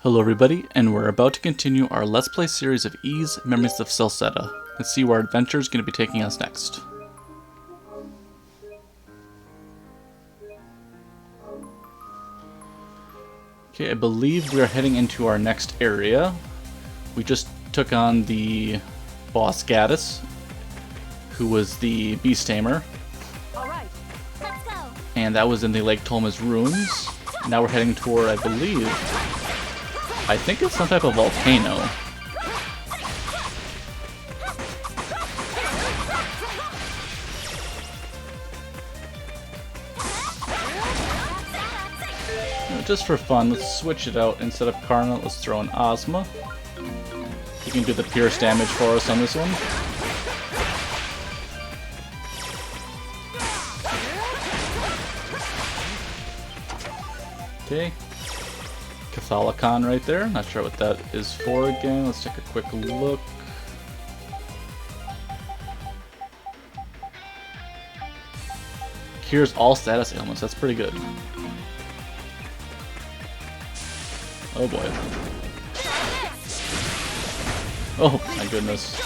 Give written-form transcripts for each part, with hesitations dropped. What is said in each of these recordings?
Hello everybody, and we're about to continue our Let's Play series of Ys Memories of Celceta. Let's see where our adventure is going to be taking us next. Okay, I believe we are heading into our next area. We just took on the boss Gaddis, who was the beast tamer. Alright, let's go. And that was in the Lake Tolma's ruins. Now we're heading toward, I think it's some type of volcano. Just for fun, let's switch it out. Instead of Karna, let's throw in Ozma. He can do the pierce damage for us on this one. Okay. Catholicon right there. Not sure what that is for again. Let's take a quick look. Cures all status ailments. That's pretty good. Oh boy. Oh my goodness.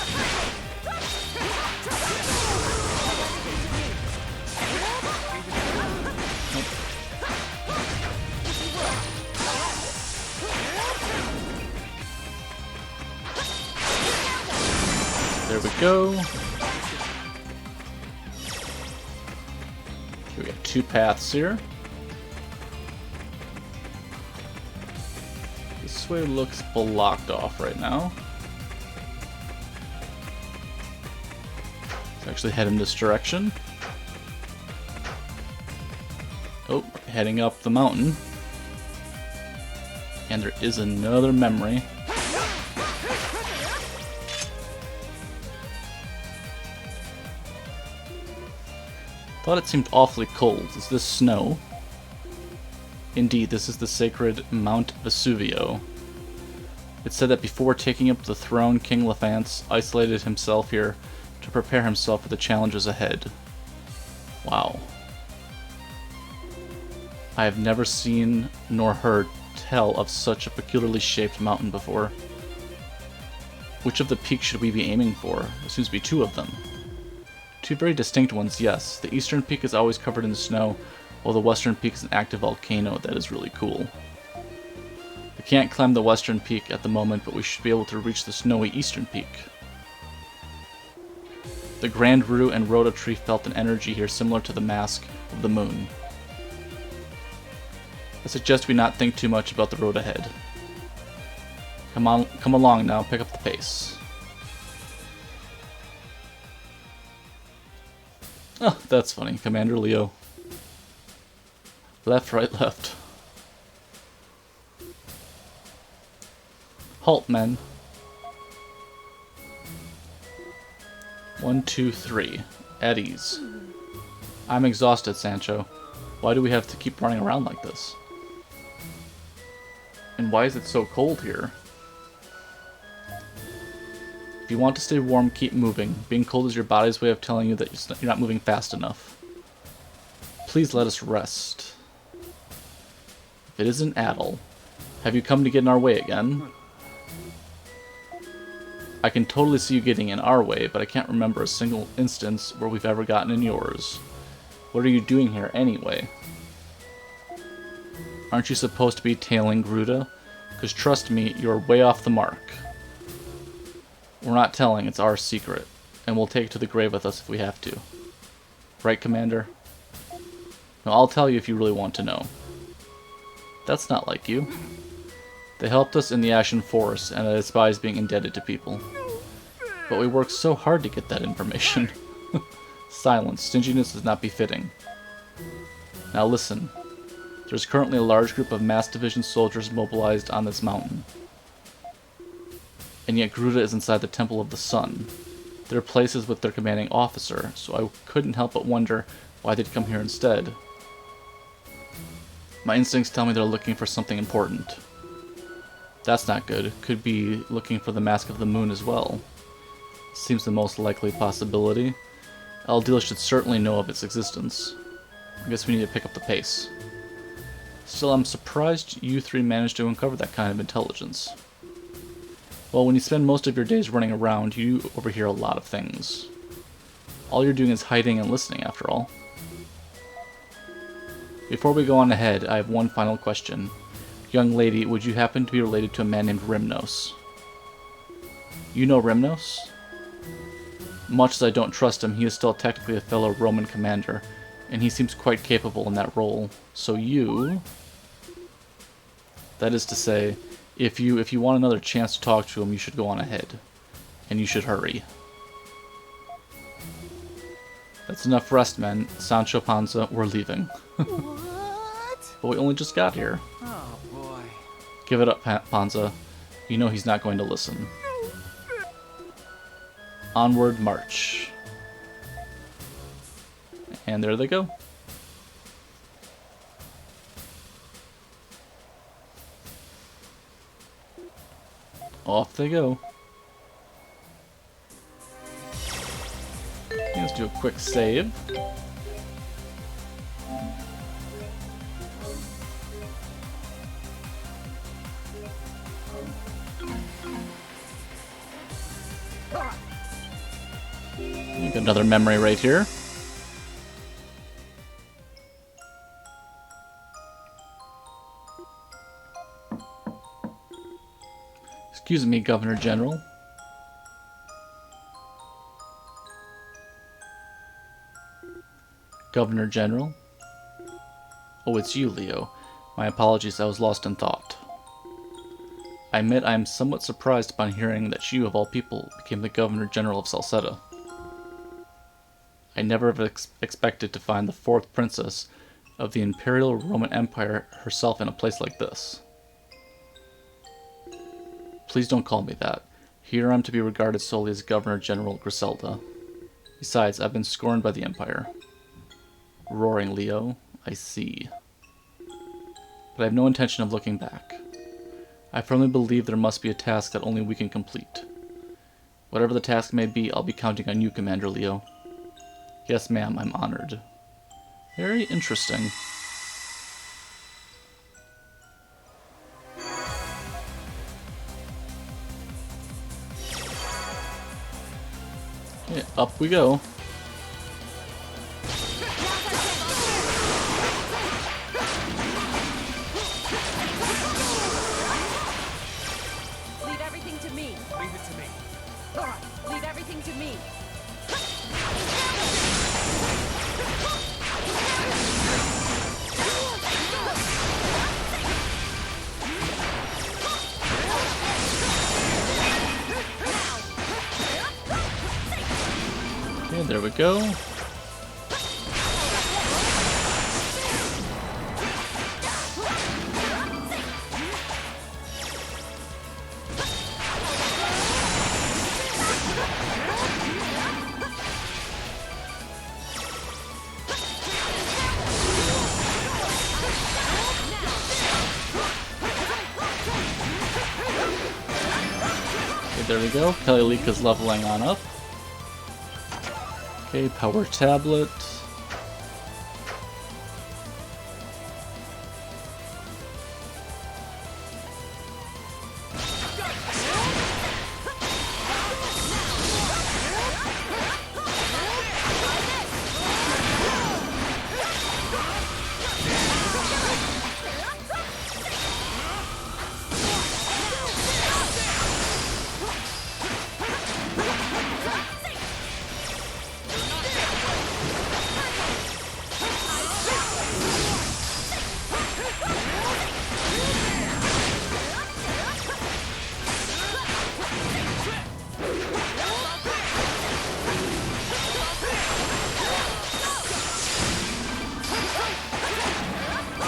There we go. Okay, we got two paths here. This way looks blocked off right now. Let's actually head in this direction. Oh, heading up the mountain. And there is another memory. Thought it seemed awfully cold. Is this snow? Indeed, this is the sacred Mount Vesuvio. It said that before taking up the throne, King Lefance isolated himself here to prepare himself for the challenges ahead. Wow. I have never seen nor heard tell of such a peculiarly shaped mountain before. Which of the peaks should we be aiming for? There seems to be two of them. Two very distinct ones, yes. The eastern peak is always covered in snow, while the western peak is an active volcano. That is really cool. We can't climb the western peak at the moment, but we should be able to reach the snowy eastern peak. The Grand Rue and Rhoda tree felt an energy here similar to the mask of the moon. I suggest we not think too much about the road ahead. Come along now, pick up the pace. Oh, that's funny. Commander Leo. Left, right, left. Halt, men. 1, 2, 3. At ease. I'm exhausted, Sancho. Why do we have to keep running around like this? And why is it so cold here? If you want to stay warm, keep moving. Being cold is your body's way of telling you that you're not moving fast enough. Please let us rest. If it isn't Adol, have you come to get in our way again? I can totally see you getting in our way, but I can't remember a single instance where we've ever gotten in yours. What are you doing here anyway? Aren't you supposed to be tailing Gruta? Because trust me, you're way off the mark. We're not telling, it's our secret, and we'll take it to the grave with us if we have to. Right, Commander? No, I'll tell you if you really want to know. That's not like you. They helped us in the Ashen Forest, and I despise being indebted to people. But we worked so hard to get that information. Silence. Stinginess is not befitting. Now listen. There's currently a large group of Mass Division soldiers mobilized on this mountain. And yet Gruta is inside the Temple of the Sun. Their place is with their commanding officer, so I couldn't help but wonder why they'd come here instead. My instincts tell me they're looking for something important. That's not good. Could be looking for the Mask of the Moon as well. Seems the most likely possibility. Aldil should certainly know of its existence. I guess we need to pick up the pace. Still, I'm surprised you three managed to uncover that kind of intelligence. Well, when you spend most of your days running around, you overhear a lot of things. All you're doing is hiding and listening, after all. Before we go on ahead, I have one final question. Young lady, would you happen to be related to a man named Rymnos? You know Rymnos? Much as I don't trust him, he is still technically a fellow Roman commander, and he seems quite capable in that role. So you... That is to say, if you want another chance to talk to him, you should go on ahead. And you should hurry. That's enough rest, men. Sancho Panza, we're leaving. What? But we only just got here. Oh boy. Give it up, Panza. You know he's not going to listen. Onward march. And there they go. Off they go. Let's do a quick save. Got another memory right here. Excuse me, Governor General. Governor General? Oh, it's you, Leo. My apologies, I was lost in thought. I admit I am somewhat surprised upon hearing that you, of all people, became the Governor General of Celceta. I never have expected to find the fourth princess of the Imperial Roman Empire herself in a place like this. Please don't call me that. Here I'm to be regarded solely as Governor General Griselda. Besides, I've been scorned by the Empire. Roaring Leo, I see. But I have no intention of looking back. I firmly believe there must be a task that only we can complete. Whatever the task may be, I'll be counting on you, Commander Leo. Yes, ma'am, I'm honored. Very interesting. Okay, up we go. Leave everything to me. Leave it to me. All right, leave everything to me. Okay, there we go. Okay, there we go. Kelly-Lika's leveling on up. Okay, power tablet.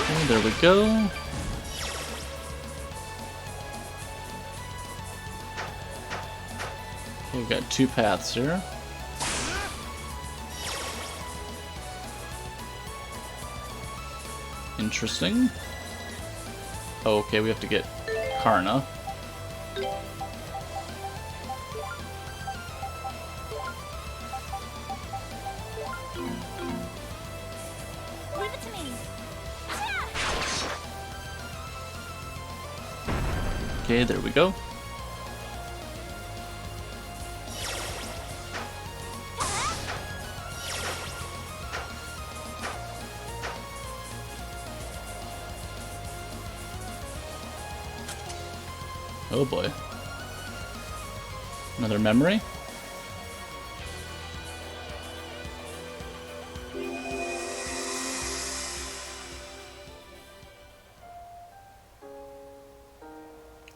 Okay, there we go. Okay, we've got two paths here. Interesting. Oh, okay, we have to get Karna. Leave it to me. Ah! Okay, there we go. Oh boy. Another memory?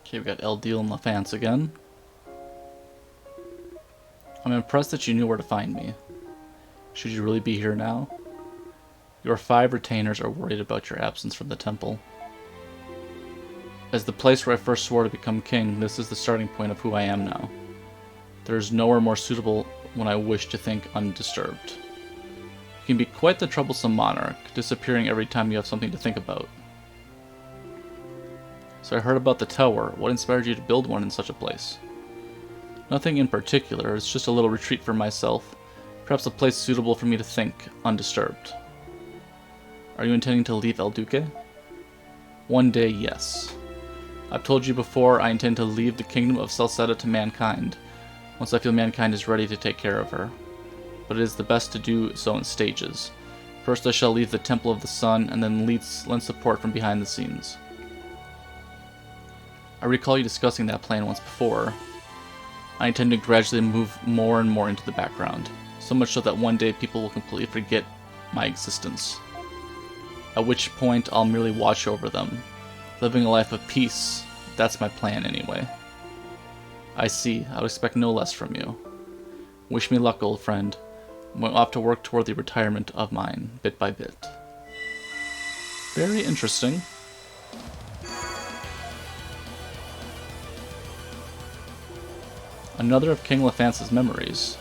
Okay, we got Adol and LaFance again. I'm impressed that you knew where to find me. Should you really be here now? Your 5 retainers are worried about your absence from the temple. As the place where I first swore to become king, this is the starting point of who I am now. There is nowhere more suitable when I wish to think undisturbed. You can be quite the troublesome monarch, disappearing every time you have something to think about. So I heard about the tower. What inspired you to build one in such a place? Nothing in particular, it's just a little retreat for myself. Perhaps a place suitable for me to think, undisturbed. Are you intending to leave El Duque? One day, yes. I've told you before, I intend to leave the kingdom of Celceta to mankind, once I feel mankind is ready to take care of her. But it is the best to do so in stages. First I shall leave the Temple of the Sun, and then lend support from behind the scenes. I recall you discussing that plan once before. I intend to gradually move more and more into the background, so much so that one day people will completely forget my existence. At which point I'll merely watch over them, living a life of peace. That's my plan anyway. I see, I would expect no less from you. Wish me luck, old friend. I'm off to work toward the retirement of mine, bit by bit. Very interesting. Another of King LaFance's memories.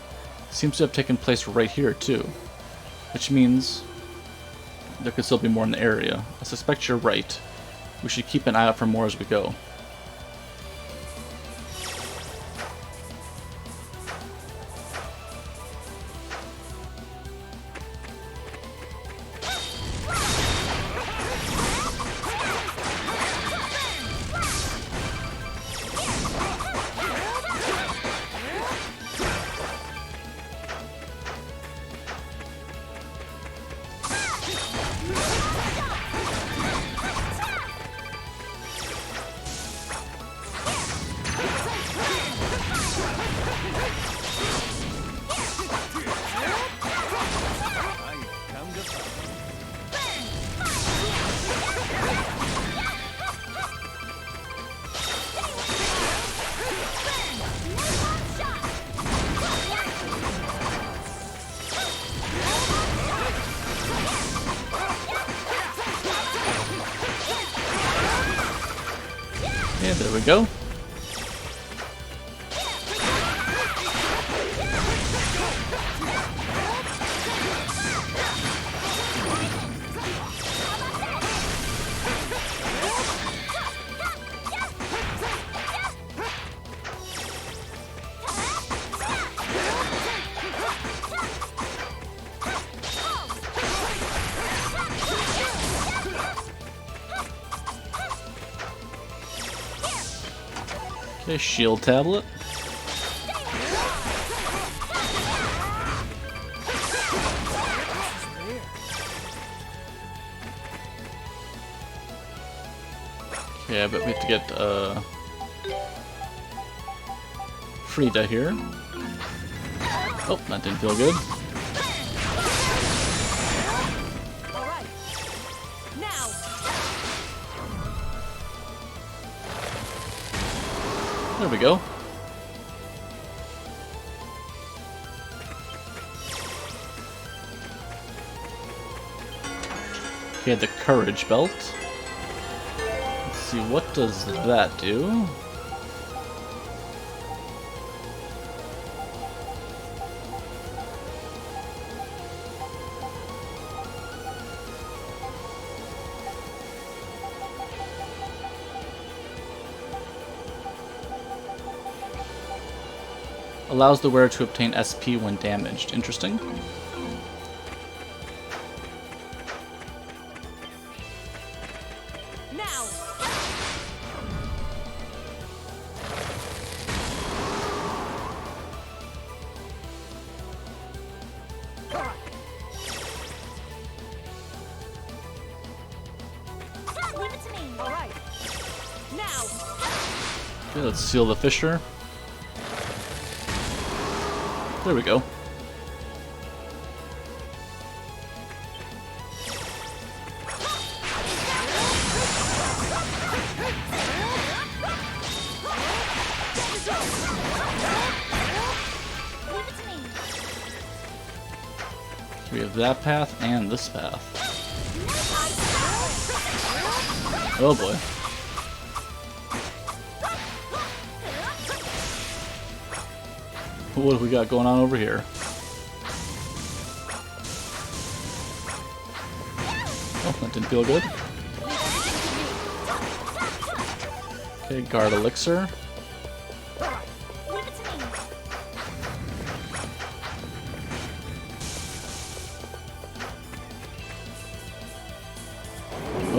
Seems to have taken place right here, too. Which means there could still be more in the area. I suspect you're right. We should keep an eye out for more as we go. Yeah, there we go. Okay, shield tablet. Okay, I bet we have to get Frida here. Oh, that didn't feel good. All right. Now. There we go. Okay, the courage belt. Let's see, what does that do? Allows the wearer to obtain SP when damaged. Interesting. Now. All right. Now. Okay, let's seal the fissure. There we go. We have that path and this path. Oh boy. What have we got going on over here? Oh, that didn't feel good. Okay, guard elixir.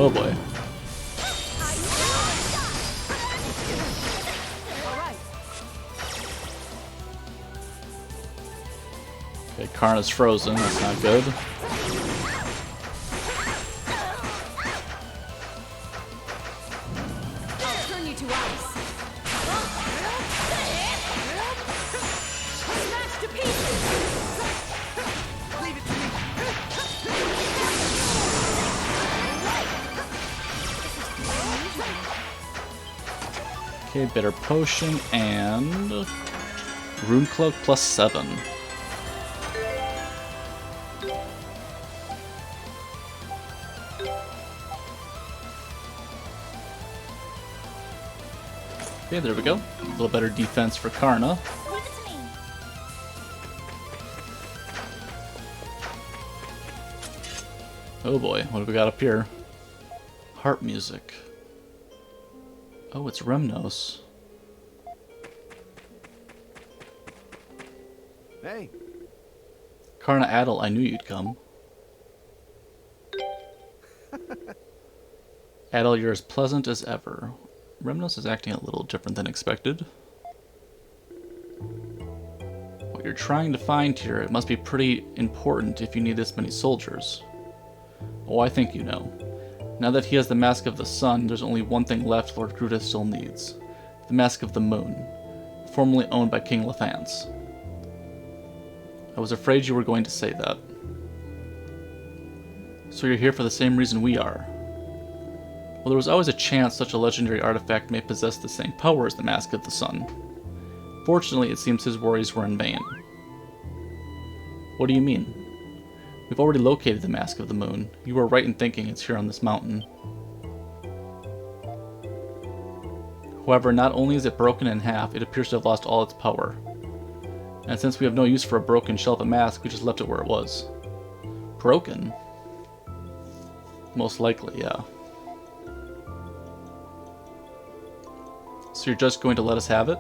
Oh boy. Okay, Karna's frozen, that's not good. I'll turn you to ice. Smash to pieces. Leave it to me. Okay, bitter potion and rune cloak +7. Okay, there we go. A little better defense for Karna. Leave it to me. Oh boy, what have we got up here? Harp music. Oh, it's Remnos. Hey. Karna Adol, I knew you'd come. Adol, you're as pleasant as ever. Remnos is acting a little different than expected. What you're trying to find here, it must be pretty important if you need this many soldiers. Oh, I think you know. Now that he has the Mask of the Sun, there's only one thing left Lord Gruta still needs. The Mask of the Moon, formerly owned by King Lefance. I was afraid you were going to say that. So you're here for the same reason we are. Well, there was always a chance such a legendary artifact may possess the same power as the Mask of the Sun. Fortunately, it seems his worries were in vain. What do you mean? We've already located the Mask of the Moon. You were right in thinking it's here on this mountain. However, not only is it broken in half, it appears to have lost all its power. And since we have no use for a broken shell of a mask, we just left it where it was. Broken? Most likely, yeah. So you're just going to let us have it?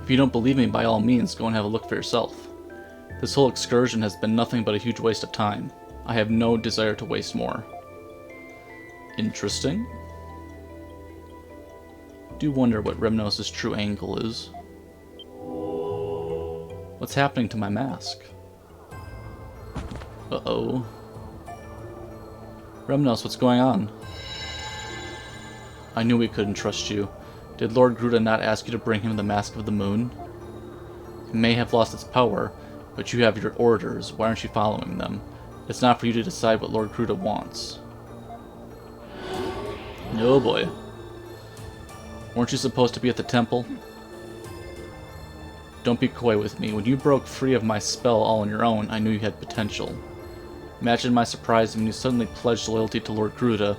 If you don't believe me, by all means, go and have a look for yourself. This whole excursion has been nothing but a huge waste of time. I have no desire to waste more. Interesting. Do wonder what Remnos' true angle is. What's happening to my mask? Uh-oh. Remnos, what's going on? I knew we couldn't trust you. Did Lord Gruta not ask you to bring him the Mask of the Moon? It may have lost its power, but you have your orders. Why aren't you following them? It's not for you to decide what Lord Gruta wants. Oh boy. Weren't you supposed to be at the temple? Don't be coy with me. When you broke free of my spell all on your own, I knew you had potential. Imagine my surprise when you suddenly pledged loyalty to Lord Gruta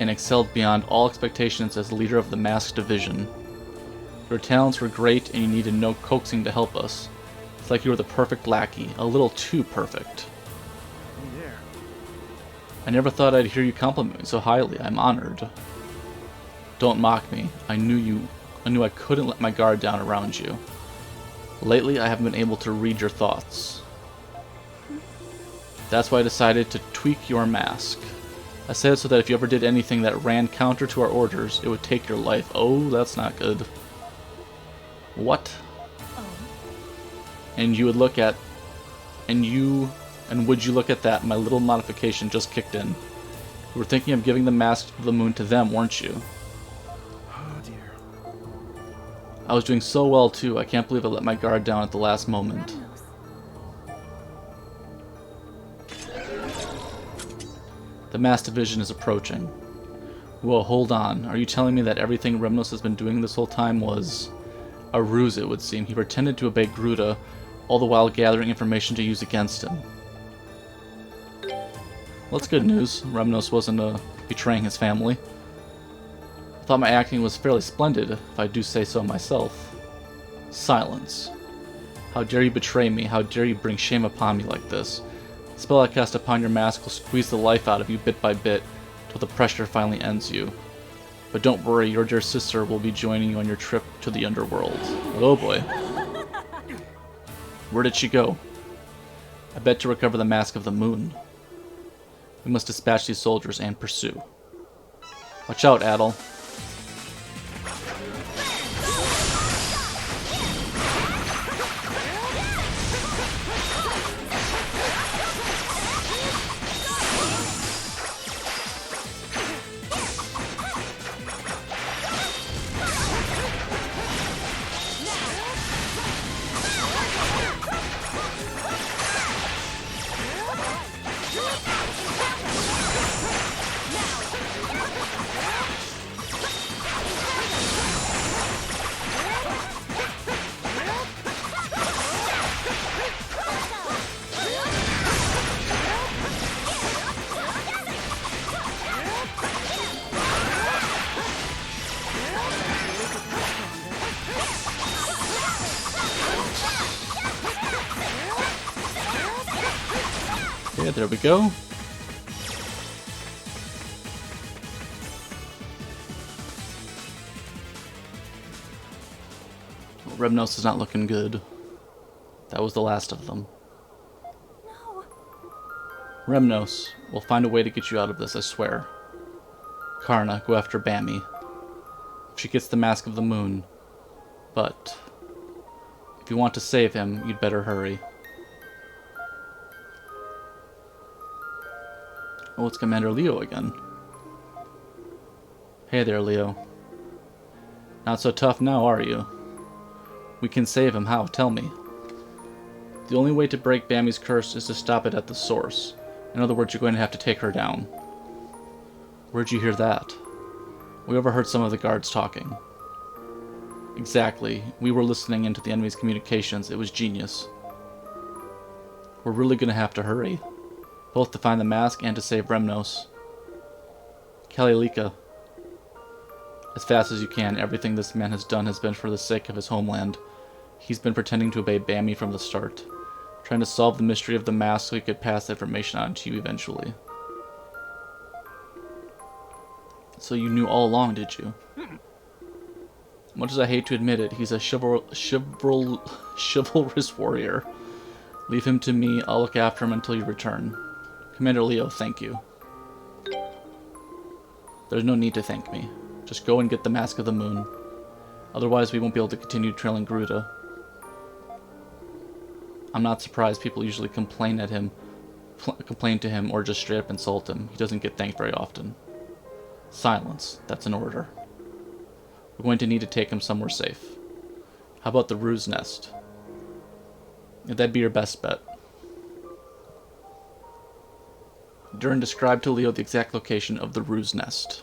and excelled beyond all expectations as leader of the Masked Division. Your talents were great and you needed no coaxing to help us. It's like you were the perfect lackey, a little too perfect. Oh, there. I never thought I'd hear you compliment me so highly. I'm honored. Don't mock me. I knew I couldn't let my guard down around you. Lately, I haven't been able to read your thoughts. That's why I decided to tweak your mask. I said it so that if you ever did anything that ran counter to our orders, it would take your life. Oh, that's not good. What? And you would look at... And would you look at that? My little modification just kicked in. You were thinking of giving the Mask of the Moon to them, weren't you? Oh dear. I was doing so well too, I can't believe I let my guard down at the last moment. The mass division is approaching. Whoa, hold on. Are you telling me that everything Remnos has been doing this whole time was a ruse, it would seem? He pretended to obey Gruta, all the while gathering information to use against him. Well, that's good news. Remnos wasn't betraying his family. I thought my acting was fairly splendid, if I do say so myself. Silence. How dare you betray me? How dare you bring shame upon me like this? The spell I cast upon your mask will squeeze the life out of you bit by bit, till the pressure finally ends you. But don't worry, your dear sister will be joining you on your trip to the underworld. Oh boy. Where did she go? I bet to recover the Mask of the Moon. We must dispatch these soldiers and pursue. Watch out, Adol. Okay, there we go. Well, Remnos is not looking good. That was the last of them. No. Remnos, we'll find a way to get you out of this, I swear. Karna, go after Bammy. If she gets the Mask of the Moon. But if you want to save him, you'd better hurry. Oh, it's Commander Leo again. Hey there, Leo. Not so tough now, are you? We can save him. How? Tell me. The only way to break Bammy's curse is to stop it at the source. In other words, you're going to have to take her down. Where'd you hear that? We overheard some of the guards talking. Exactly. We were listening into the enemy's communications. It was genius. We're really going to have to hurry. Both to find the mask and to save Remnos. Kalilika. As fast as you can. Everything this man has done has been for the sake of his homeland. He's been pretending to obey Bammy from the start. Trying to solve the mystery of the mask so he could pass the information on to you eventually. So you knew all along, did you? Much as I hate to admit it, he's a chivalrous warrior. Leave him to me. I'll look after him until you return. Commander Leo, thank you. There's no need to thank me. Just go and get the Mask of the Moon. Otherwise, we won't be able to continue trailing Gruta. I'm not surprised people usually complain to him or just straight up insult him. He doesn't get thanked very often. Silence. That's an order. We're going to need to take him somewhere safe. How about the Ruse Nest? That'd be your best bet. Duren described to Leo the exact location of the Ruse Nest.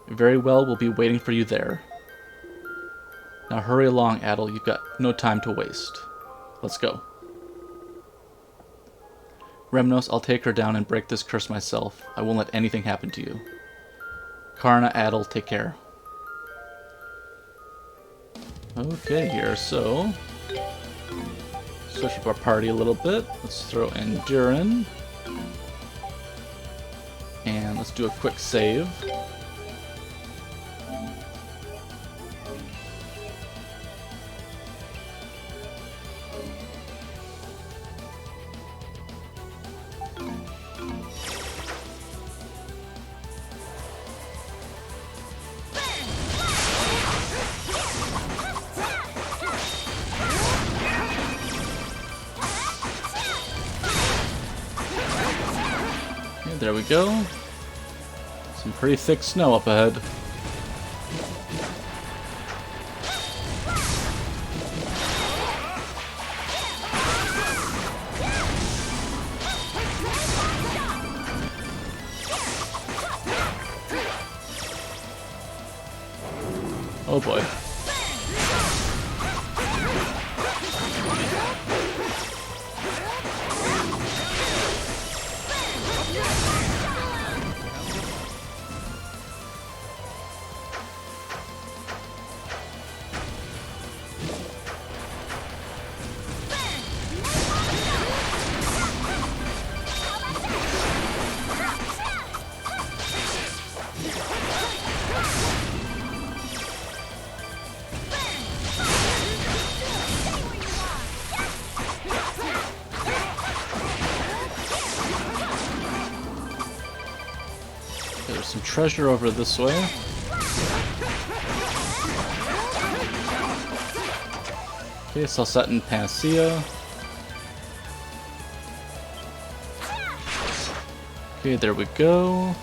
Very well, we'll be waiting for you there. Now hurry along, Adol. You've got no time to waste. Let's go. Remnos, I'll take her down and break this curse myself. I won't let anything happen to you. Karna, Adol, take care. Okay, here, so... switch up our party a little bit. Let's throw in Duren. And let's do a quick save. There there we go. Some pretty thick snow up ahead. Oh boy. There's some treasure over this way. Okay, Celceta and Panacea. Okay, there we go.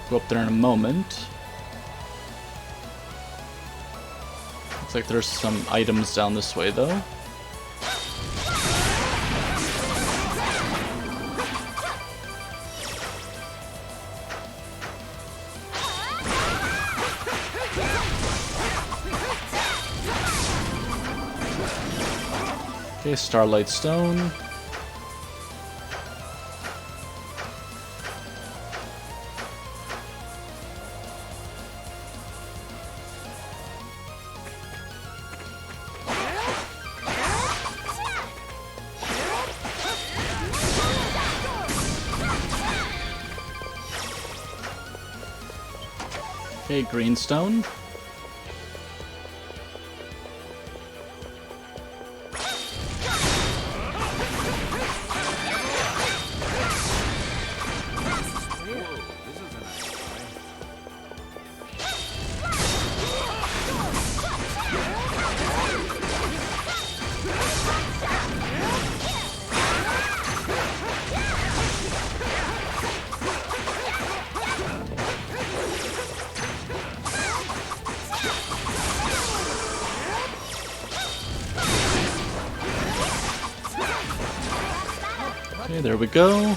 Go up there in a moment. Looks like there's some items down this way though. Okay, Starlight Stone. Okay, Greenstone. Okay, there we go.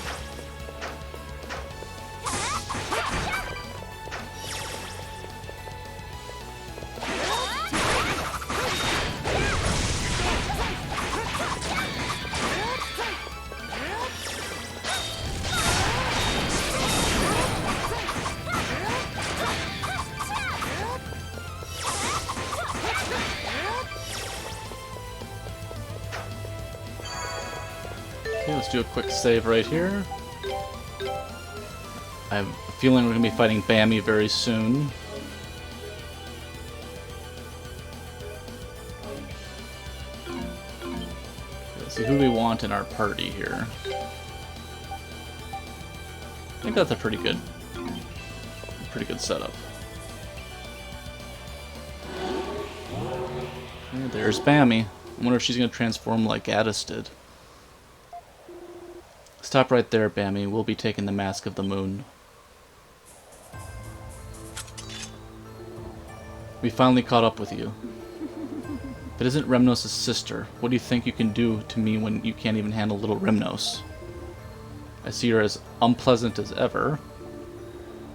Okay, let's do a quick save right here. I have a feeling we're going to be fighting Bammy very soon. Let's see who we want in our party here. I think that's a pretty good setup. Okay, there's Bammy. I wonder if she's going to transform like Addis did. Stop right there, Bammy. We'll be taking the Mask of the Moon. We finally caught up with you. If it isn't Remnos' sister, what do you think you can do to me when you can't even handle little Remnos? I see her as unpleasant as ever.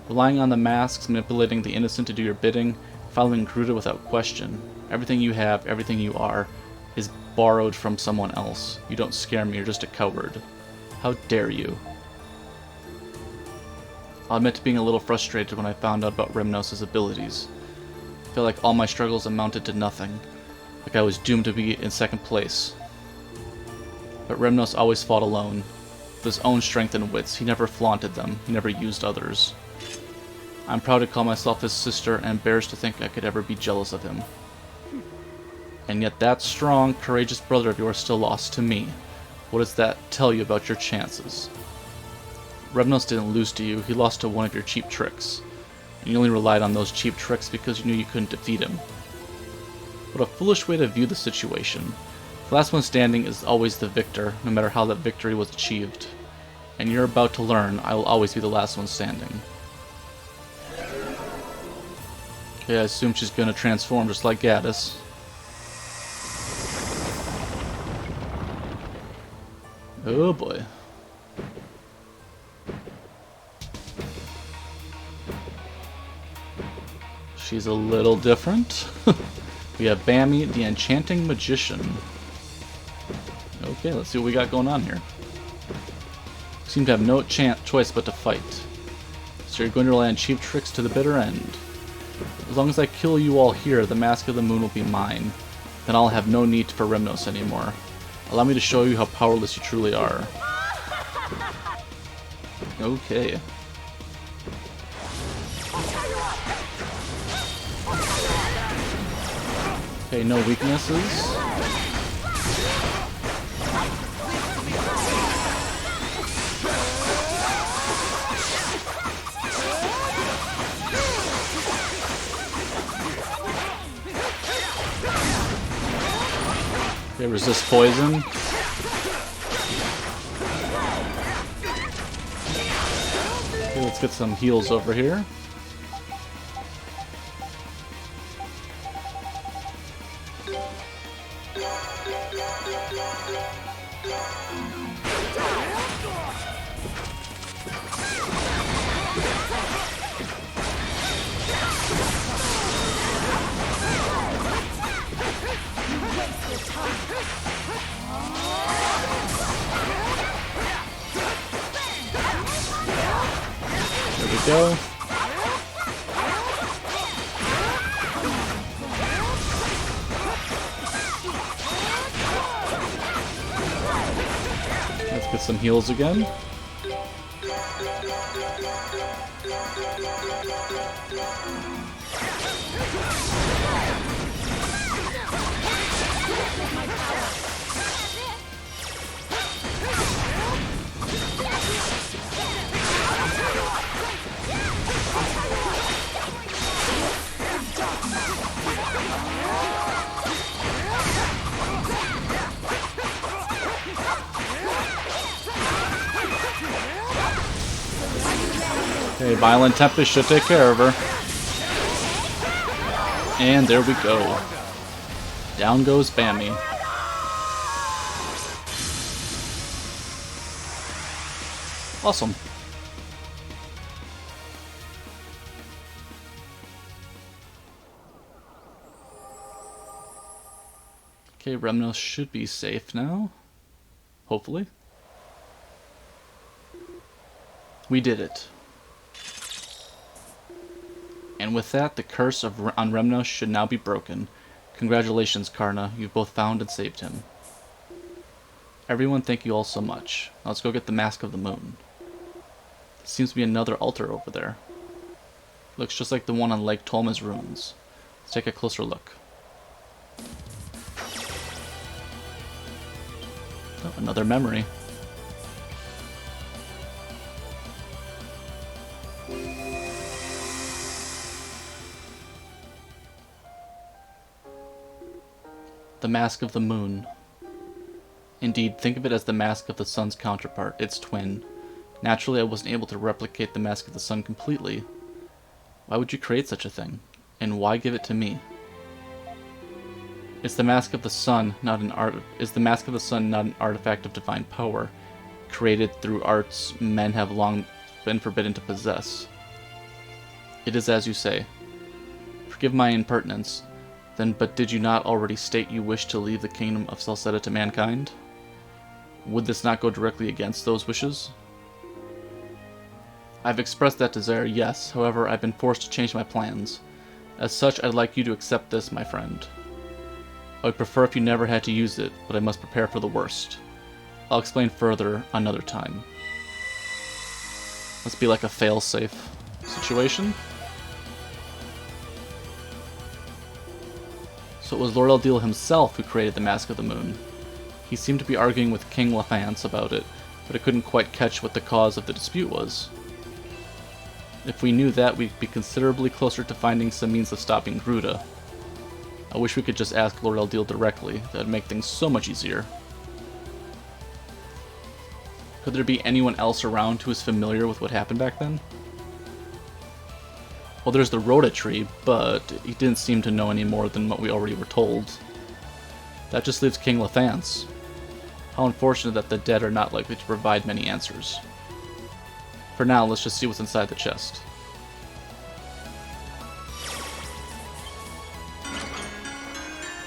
Relying on the masks, manipulating the innocent to do your bidding, following Gruda without question. Everything you have, everything you are, is borrowed from someone else. You don't scare me, you're just a coward. How dare you? I'll admit to being a little frustrated when I found out about Remnos' abilities. I feel like all my struggles amounted to nothing, like I was doomed to be in second place. But Remnos always fought alone. With his own strength and wits, he never flaunted them, he never used others. I'm proud to call myself his sister and embarrassed to think I could ever be jealous of him. And yet that strong, courageous brother of yours still lost to me. What does that tell you about your chances? Remnos didn't lose to you, he lost to one of your cheap tricks. And you only relied on those cheap tricks because you knew you couldn't defeat him. What a foolish way to view the situation. The last one standing is always the victor, no matter how that victory was achieved. And you're about to learn I will always be the last one standing. Okay, I assume she's gonna transform just like Gaddis. Oh boy. She's a little different. We have Bammy, the Enchanting Magician. Okay, let's see what we got going on here. Seem to have no choice but to fight. So you're going to rely on cheap tricks to the bitter end. As long as I kill you all here, the Mask of the Moon will be mine. Then I'll have no need for Remnos anymore. Allow me to show you how powerless you truly are. Okay. Okay, no weaknesses. Okay, resist poison. Okay, let's get some heals over here. There we go. Let's get some heals again. Okay, Violent Tempest should take care of her. And there we go. Down goes Bammy. Awesome. Okay, Remnos should be safe now. Hopefully. We did it. And with that, the curse on Remnos should now be broken. Congratulations, Karna. You've both found and saved him. Everyone, thank you all so much. Now let's go get the Mask of the Moon. There seems to be another altar over there. Looks just like the one on Lake Tolma's ruins. Let's take a closer look. Oh, another memory. The Mask of the Moon. Indeed, think of it as the Mask of the Sun's counterpart, its twin. Naturally, I wasn't able to replicate the Mask of the Sun completely. Why would you create such a thing? And why give it to me? Is the Mask of the Sun not an artifact of divine power, created through arts men have long been forbidden to possess? It is as you say. Forgive my impertinence. Then, but did you not already state you wish to leave the kingdom of Celceta to mankind? Would this not go directly against those wishes? I've expressed that desire, yes. However, I've been forced to change my plans. As such, I'd like you to accept this, my friend. I would prefer if you never had to use it, but I must prepare for the worst. I'll explain further another time. Must be like a fail-safe situation. So it was Lord Adol himself who created the Mask of the Moon. He seemed to be arguing with King Lafance about it, but I couldn't quite catch what the cause of the dispute was. If we knew that, we'd be considerably closer to finding some means of stopping Gruda. I wish we could just ask Lord Adol directly. That'd make things so much easier. Could there be anyone else around who is familiar with what happened back then? Well, there's the Rhoda tree, but he didn't seem to know any more than what we already were told. That just leaves King Lethance. How unfortunate that the dead are not likely to provide many answers. For now, let's just see what's inside the chest.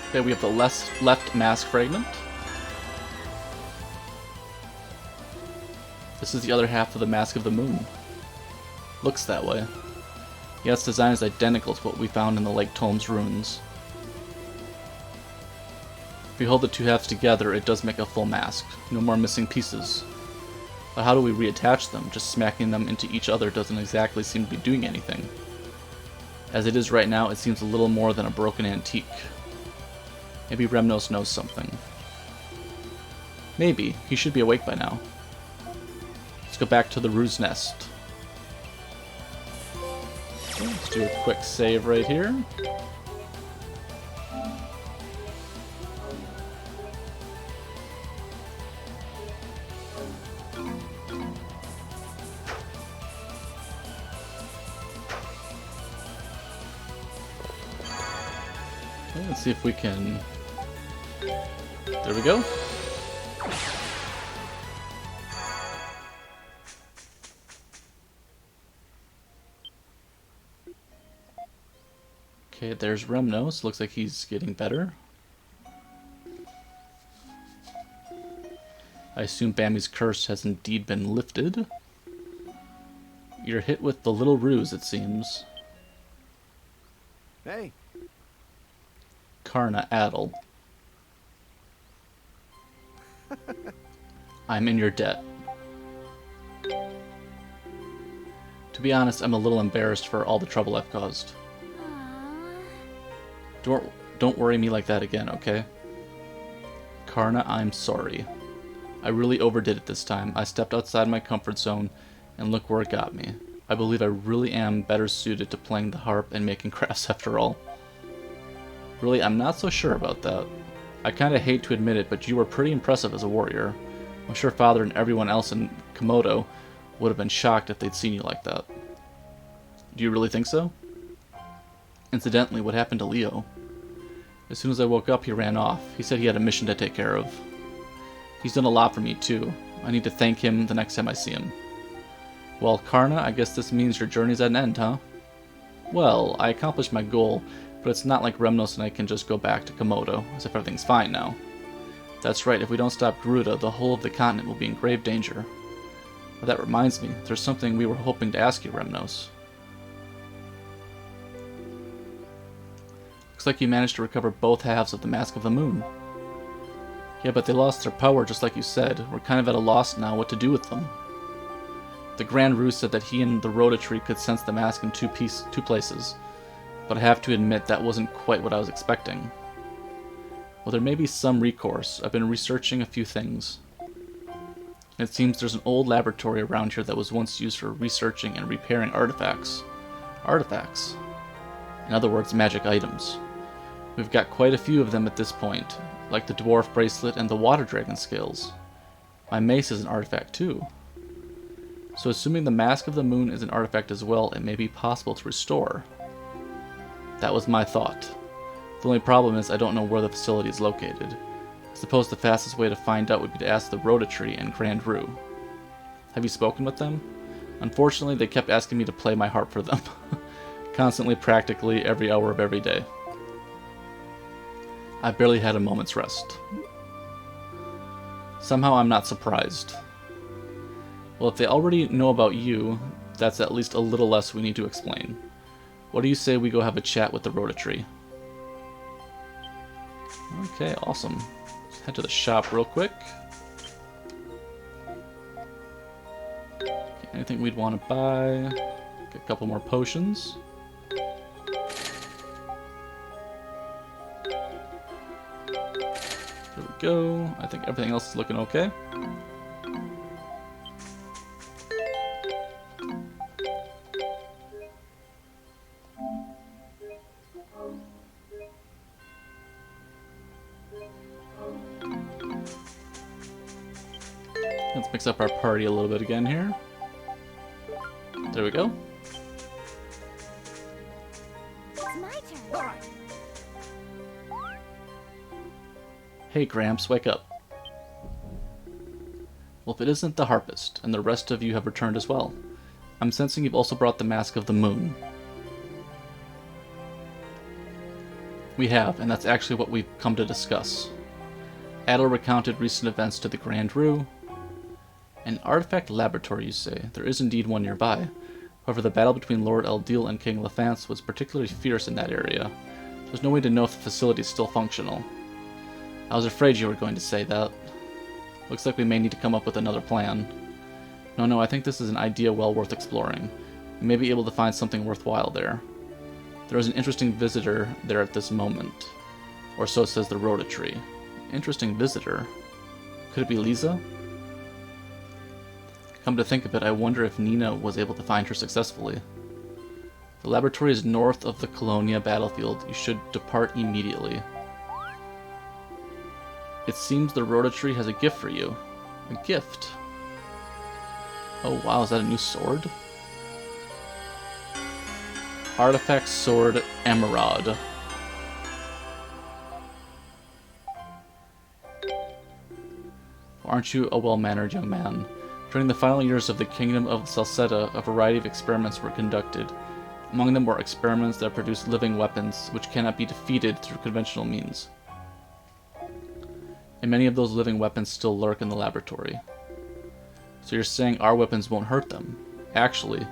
Okay, we have the left mask fragment. This is the other half of the Mask of the Moon. Looks that way. Yeah, its design is identical to what we found in the Lake Tolm's ruins. If we hold the two halves together, it does make a full mask. No more missing pieces. But how do we reattach them? Just smacking them into each other doesn't exactly seem to be doing anything. As it is right now, it seems a little more than a broken antique. Maybe Remnos knows something. Maybe. He should be awake by now. Let's go back to the Ruse Nest. Okay, let's do a quick save right here. Okay, let's see if we can... There we go. Okay, there's Remnos. Looks like he's getting better. I assume Bami's curse has indeed been lifted. You're hit with the little ruse, it seems. Hey. Karna Adol. I'm in your debt. To be honest, I'm a little embarrassed for all the trouble I've caused. Don't worry me like that again, okay? Karna, I'm sorry. I really overdid it this time. I stepped outside my comfort zone, and look where it got me. I believe I really am better suited to playing the harp and making crafts after all. Really, I'm not so sure about that. I kinda hate to admit it, but you were pretty impressive as a warrior. I'm sure Father and everyone else in Komodo would have been shocked if they'd seen you like that. Do you really think so? Incidentally, what happened to Leo? As soon as I woke up, he ran off. He said he had a mission to take care of. He's done a lot for me, too. I need to thank him the next time I see him. Well, Karna, I guess this means your journey's at an end, huh? Well, I accomplished my goal, but it's not like Remnos and I can just go back to Komodo, as if everything's fine now. That's right, if we don't stop Garuda, the whole of the continent will be in grave danger. But that reminds me, there's something we were hoping to ask you, Remnos. Looks like you managed to recover both halves of the Mask of the Moon. Yeah, but they lost their power just like you said. We're kind of at a loss now what to do with them. The Grand Ruse said that he and the Rhoda tree could sense the mask in two places, but I have to admit that wasn't quite what I was expecting. Well, there may be some recourse. I've been researching a few things. It seems there's an old laboratory around here that was once used for researching and repairing artifacts. Artifacts. In other words, magic items. We've got quite a few of them at this point, like the dwarf bracelet and the water dragon scales. My mace is an artifact too. So assuming the Mask of the Moon is an artifact as well, it may be possible to restore. That was my thought. The only problem is I don't know where the facility is located. I suppose the fastest way to find out would be to ask the Rhoda tree and Grand Rue. Have you spoken with them? Unfortunately, they kept asking me to play my harp for them. Constantly, practically, every hour of every day. I barely had a moment's rest. Somehow I'm not surprised. Well, if they already know about you, that's at least a little less we need to explain. What do you say we go have a chat with the Rhoda tree? Okay, awesome. Let's head to the shop real quick. Okay, anything we'd want to buy? Get a couple more potions. There we go. I think everything else is looking okay. Let's mix up our party a little bit again here. There we go. It's my turn. All right. Hey Gramps, wake up. Well, if it isn't the harpist, and the rest of you have returned as well. I'm sensing you've also brought the Mask of the Moon. We have, and that's actually what we've come to discuss. Adol recounted recent events to the Grand Rue. An artifact laboratory, you say? There is indeed one nearby. However, the battle between Lord Eldil and King Lefance was particularly fierce in that area. There's no way to know if the facility is still functional. I was afraid you were going to say that. Looks like we may need to come up with another plan. No, I think this is an idea well worth exploring. We may be able to find something worthwhile there. There is an interesting visitor there at this moment. Or so says the Rhoda-tree. Interesting visitor? Could it be Lisa? Come to think of it, I wonder if Nina was able to find her successfully. The laboratory is north of the Colonia battlefield. You should depart immediately. It seems the Rhoda-tree has a gift for you. A gift? Oh wow, is that a new sword? Artifact Sword Emerald. Aren't you a well-mannered young man? During the final years of the Kingdom of Celceta, a variety of experiments were conducted. Among them were experiments that produced living weapons, which cannot be defeated through conventional means. And many of those living weapons still lurk in the laboratory. So you're saying our weapons won't hurt them? Actually,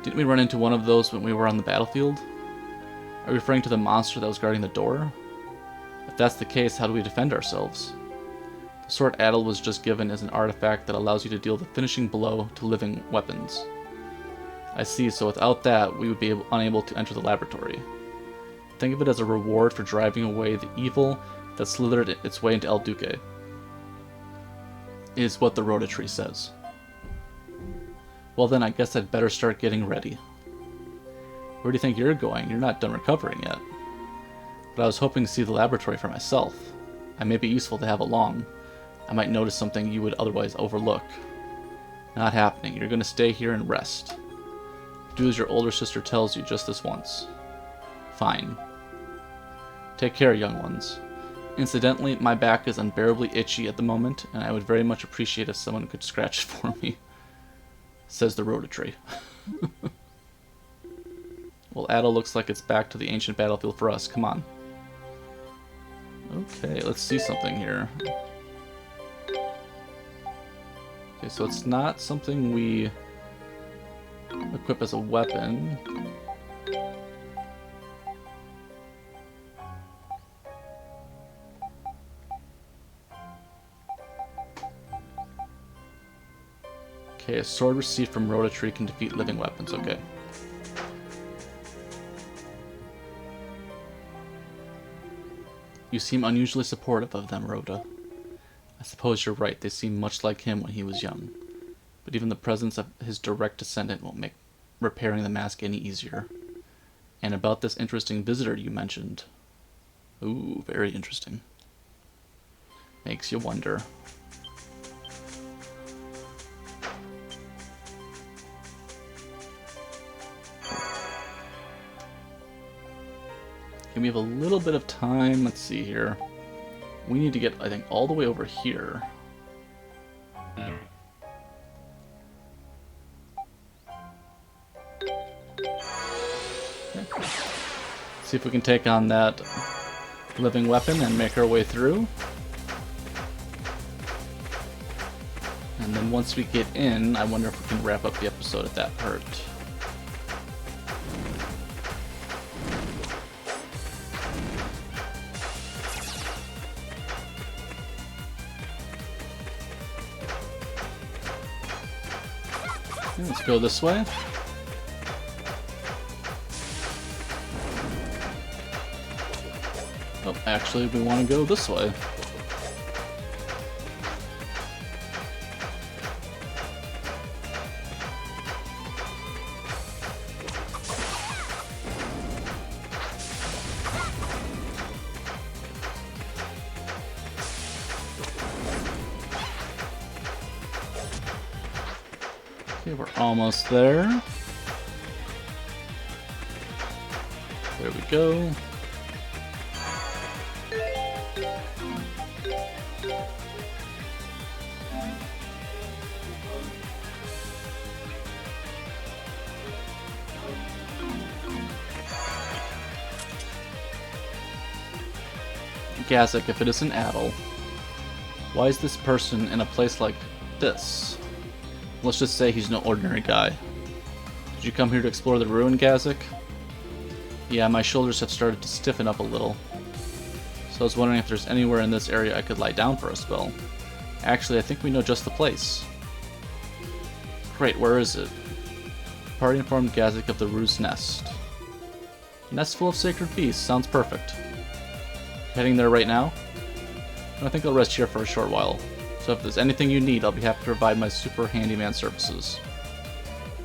didn't we run into one of those when we were on the battlefield? Are you referring to the monster that was guarding the door? If that's the case, how do we defend ourselves? The sword Adol was just given as an artifact that allows you to deal the finishing blow to living weapons. I see, so without that, we would be unable to enter the laboratory. Think of it as a reward for driving away the evil that slithered its way into El Duque, is what the Rhoda-tree says. Well then, I guess I'd better start getting ready. Where do you think you're going? You're not done recovering yet. But I was hoping to see the laboratory for myself. I may be useful to have along. I might notice something you would otherwise overlook. Not happening. You're going to stay here and rest. Do as your older sister tells you just this once. Fine. Take care, young ones. Incidentally, my back is unbearably itchy at the moment, and I would very much appreciate if someone could scratch it for me. Says the Rhoda-tree. Well, Adol looks like it's back to the ancient battlefield for us. Come on. Okay, let's see something here. Okay, so it's not something we equip as a weapon. Okay, a sword received from Rhoda-tree can defeat living weapons. Okay. You seem unusually supportive of them, Rhoda. I suppose you're right, they seem much like him when he was young. But even the presence of his direct descendant won't make repairing the mask any easier. And about this interesting visitor you mentioned. Ooh, very interesting. Makes you wonder. Okay, we have a little bit of time. Let's see here. We need to get, I think, all the way over here. Okay. See if we can take on that living weapon and make our way through. And then once we get in, I wonder if we can wrap up the episode at that part. Let's go this way. Oh, actually, we want to go this way. Okay, we're almost there. There we go. Gazik, if it isn't Adol, why is this person in a place like this? Let's just say he's no ordinary guy. Did you come here to explore the ruin, Gazik? Yeah, my shoulders have started to stiffen up a little. So I was wondering if there's anywhere in this area I could lie down for a spell. Actually, I think we know just the place. Great, where is it? Party informed Gazik of the Ruse Nest. Nest full of sacred beasts, sounds perfect. Heading there right now? I think I'll rest here for a short while. So if there's anything you need, I'll be happy to provide my super handyman services.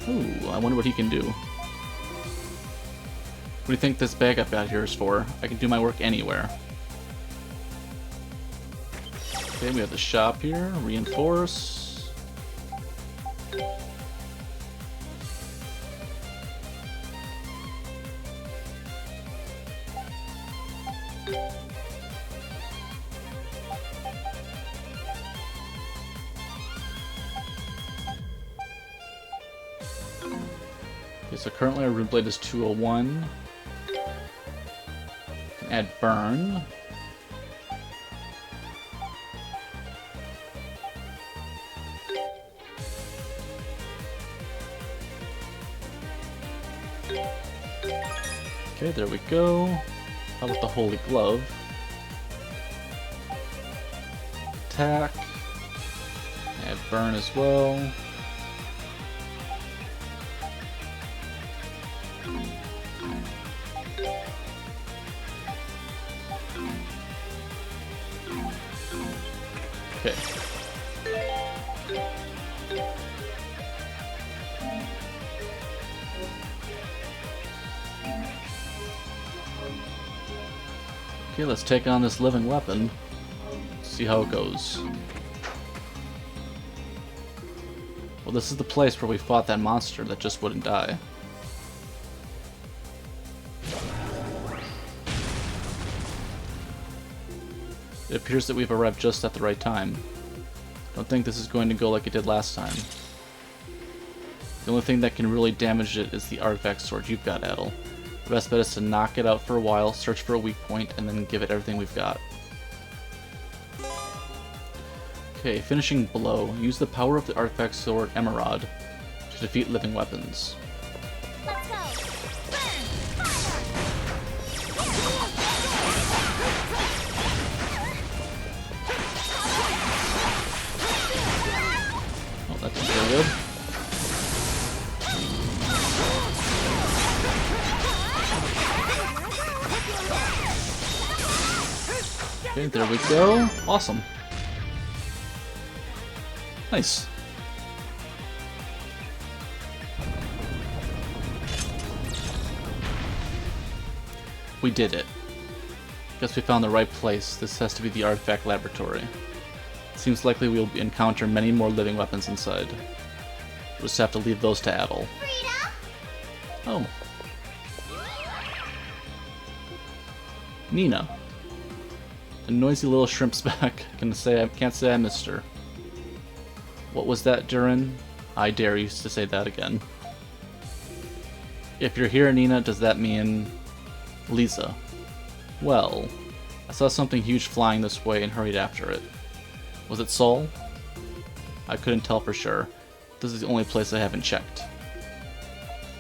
Ooh, I wonder what he can do. What do you think this bag I've got here is for? I can do my work anywhere. Okay, we have the shop here. Reinforce. Okay, so currently our rune blade is 201. Can add burn. Okay, there we go. How about the Holy Glove? Attack. Add burn as well. Okay. Okay, let's take on this living weapon. See how it goes. Well, this is the place where we fought that monster that just wouldn't die. It appears that we've arrived just at the right time. Don't think this is going to go like it did last time. The only thing that can really damage it is the artifact sword you've got, Adol. The best bet is to knock it out for a while, search for a weak point, and then give it everything we've got. Okay, finishing blow. Use the power of the artifact sword Emerald to defeat living weapons. Let's go. Oh, that's pretty good. Okay, there we go. Awesome. Nice. We did it. Guess we found the right place. This has to be the artifact laboratory. It seems likely we'll encounter many more living weapons inside. We'll just have to leave those to Adol. Oh. Nina. The noisy little shrimp's back. Can't say I missed her. What was that, Duren? I dare you to say that again. If you're here, Nina, does that mean Lisa? Well, I saw something huge flying this way and hurried after it. Was it Sol? I couldn't tell for sure. This is the only place I haven't checked.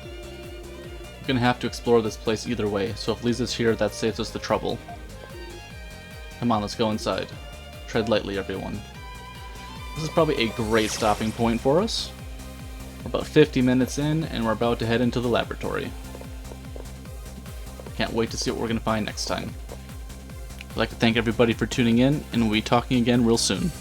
We're gonna have to explore this place either way, so if Lisa's here, that saves us the trouble. Come on, let's go inside. Tread lightly, everyone. This is probably a great stopping point for us. We're about 50 minutes in, and we're about to head into the laboratory. Can't wait to see what we're going to find next time. I'd like to thank everybody for tuning in, and we'll be talking again real soon.